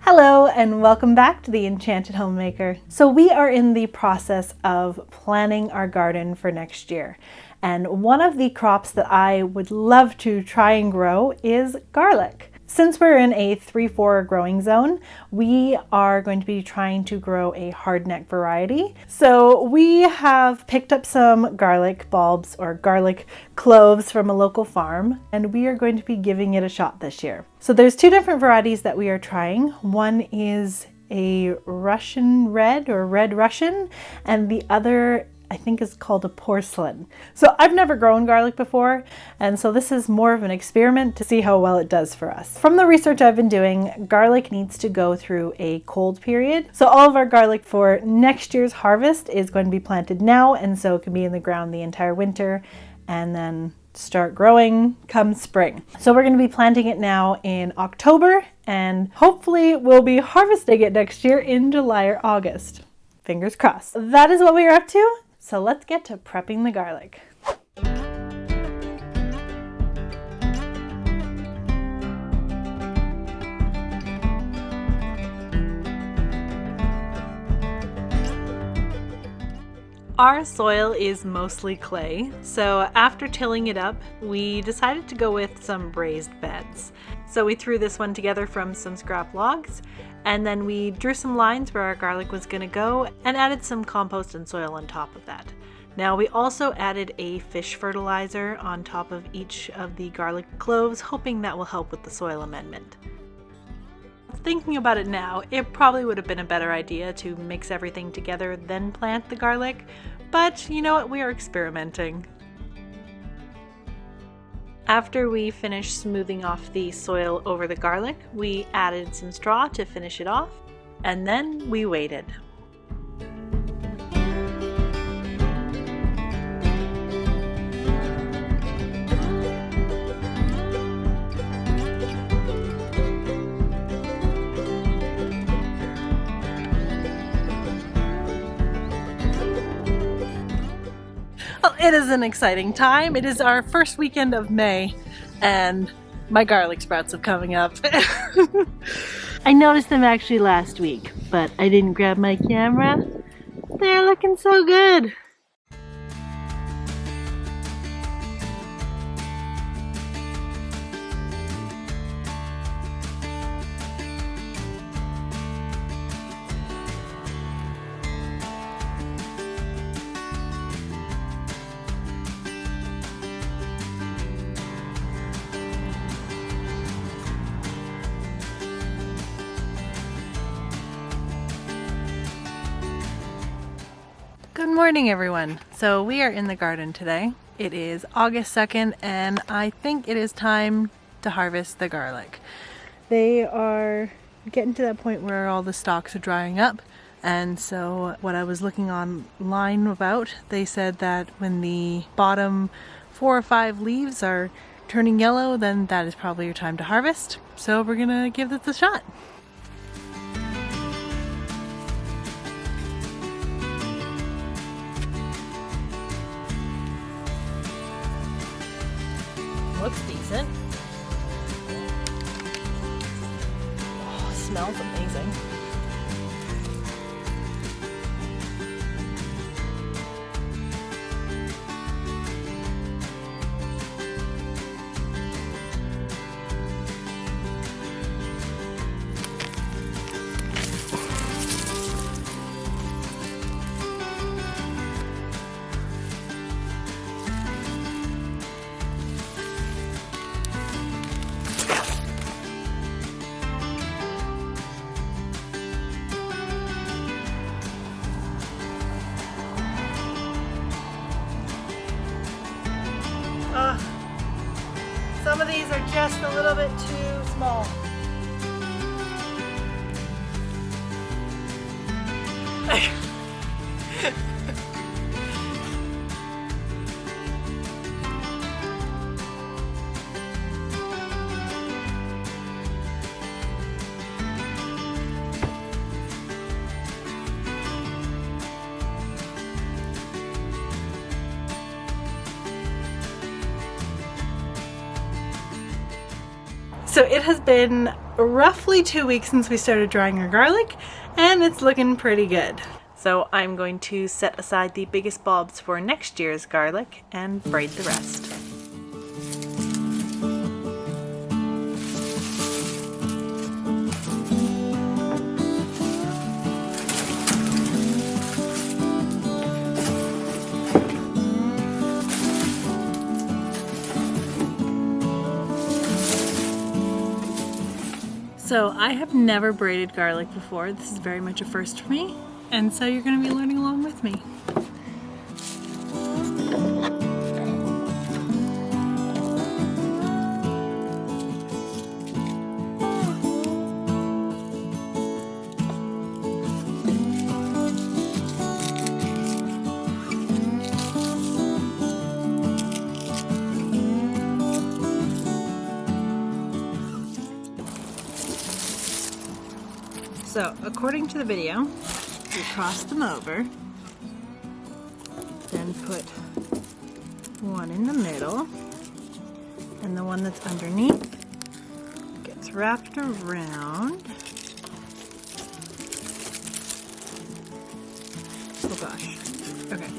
Hello and welcome back to the Enchanted Homemaker. So we are in the process of planning our garden for next year. And one of the crops that I would love to try and grow is garlic. Since we're in a 3-4 growing zone, we are going to be trying to grow a hardneck variety. So we have picked up some garlic bulbs or garlic cloves from a local farm, and we are going to be giving it a shot this year. So there's two different varieties that we are trying. One is a Russian red or red Russian, and the other I think is called a porcelain. So I've never grown garlic before, and so this is more of an experiment to see how well it does for us. From the research I've been doing, garlic needs to go through a cold period. So all of our garlic for next year's harvest is going to be planted now, and so it can be in the ground the entire winter and then start growing come spring. So we're going to be planting it now in October, and hopefully we'll be harvesting it next year in July or August. Fingers crossed. That is what we are up to. So let's get to prepping the garlic. Our soil is mostly clay, so after tilling it up, we decided to go with some raised beds. So we threw this one together from some scrap logs, and then we drew some lines where our garlic was going to go and added some compost and soil on top of that. Now we also added a fish fertilizer on top of each of the garlic cloves, hoping that will help with the soil amendment. Thinking about it now, it probably would have been a better idea to mix everything together then plant the garlic, but you know what, we are experimenting. After we finished smoothing off the soil over the garlic, we added some straw to finish it off, and then we waited. Well, it is an exciting time. It is our first weekend of May, and my garlic sprouts are coming up. I noticed them actually last week, but I didn't grab my camera. They're looking so good. Good morning, everyone. So we are in the garden today. It is August 2nd, and I think it is time to harvest the garlic. They are getting to that point where all the stalks are drying up, and so what I was looking online about, they said that when the bottom 4 or 5 leaves are turning yellow, then that is probably your time to harvest. So we're gonna give this a shot. Looks decent. Oh, smells amazing. Some of these are just a little bit too small. So it has been roughly 2 weeks since we started drying our garlic, and it's looking pretty good. So I'm going to set aside the biggest bulbs for next year's garlic and braid the rest. So I have never braided garlic before. This is very much a first for me, and so you're going to be learning along with me. So, according to the video, you cross them over, then put one in the middle, and the one that's underneath gets wrapped around. Oh gosh, okay.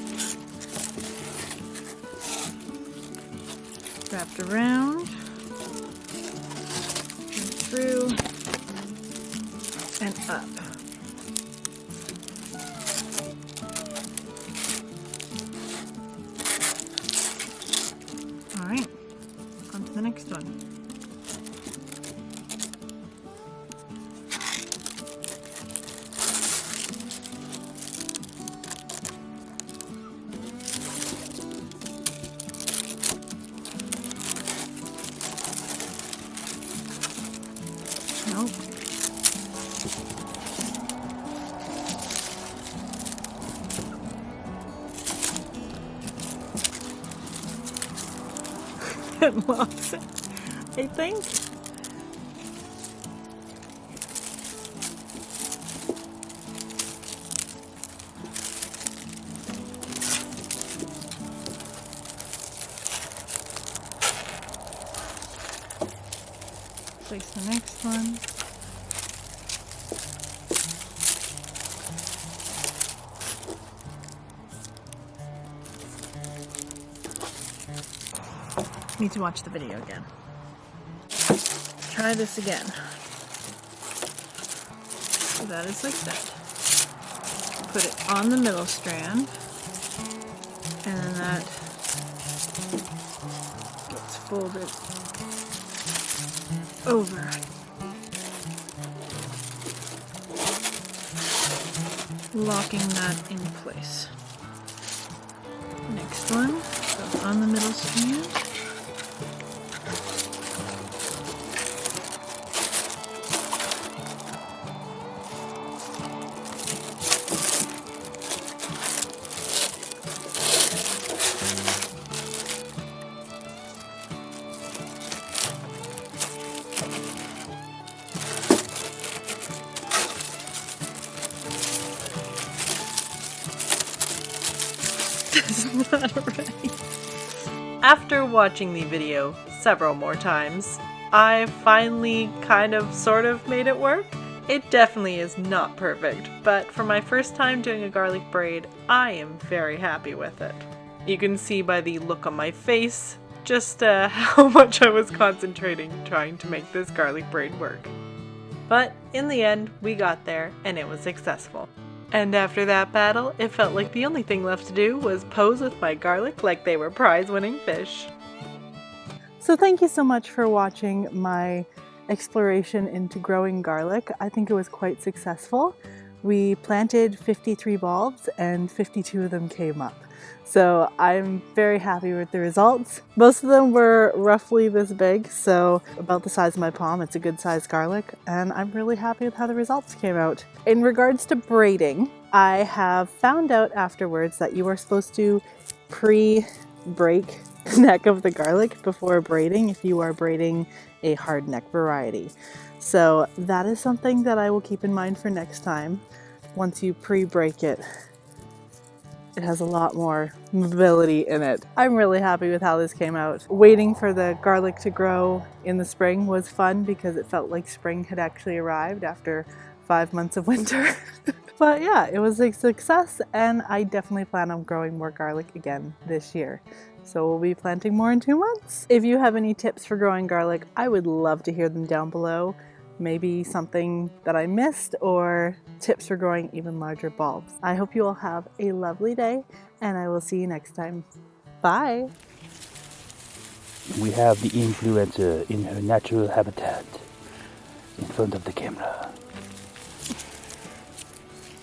Wrapped around, and through, and up. All right, on to the next one. Nope. It lost it, I think. Place the next one. Need to watch the video again. Try this again. So that is like that. Put it on the middle strand, and then that gets folded over. Locking that in place. Next one goes on the middle strand. Not right. After watching the video several more times, I finally sort of made it work. It definitely is not perfect, but for my first time doing a garlic braid, I am very happy with it. You can see by the look on my face just how much I was concentrating trying to make this garlic braid work. But in the end, we got there and it was successful. And after that battle, it felt like the only thing left to do was pose with my garlic like they were prize-winning fish. So thank you so much for watching my exploration into growing garlic. I think it was quite successful. We planted 53 bulbs and 52 of them came up. So I'm very happy with the results. Most of them were roughly this big, so about the size of my palm. It's a good sized garlic, and I'm really happy with how the results came out. In regards to braiding, I have found out afterwards that you are supposed to pre-break the neck of the garlic before braiding if you are braiding a hard neck variety. So that is something that I will keep in mind for next time. Once you pre-break it, It has a lot more mobility in it. I'm really happy with how this came out. Waiting for the garlic to grow in the spring was fun because it felt like spring had actually arrived after 5 months of winter. But yeah, it was a success, and I definitely plan on growing more garlic again this year. So we'll be planting more in 2 months. If you have any tips for growing garlic, I would love to hear them down below. Maybe something that I missed or tips for growing even larger bulbs. I hope you all have a lovely day, and I will see you next time. Bye! We have the influencer in her natural habitat in front of the camera.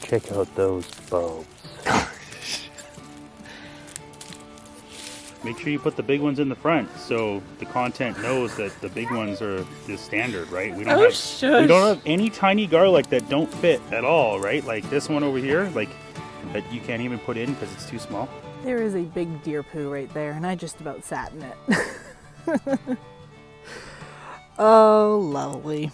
Check out those bulbs. Make sure you put the big ones in the front so the content knows that the big ones are the standard, right? We don't have any tiny garlic that don't fit at all, right? Like this one over here, like that you can't even put in because it's too small. There is a big deer poo right there, and I just about sat in it. Oh, lovely.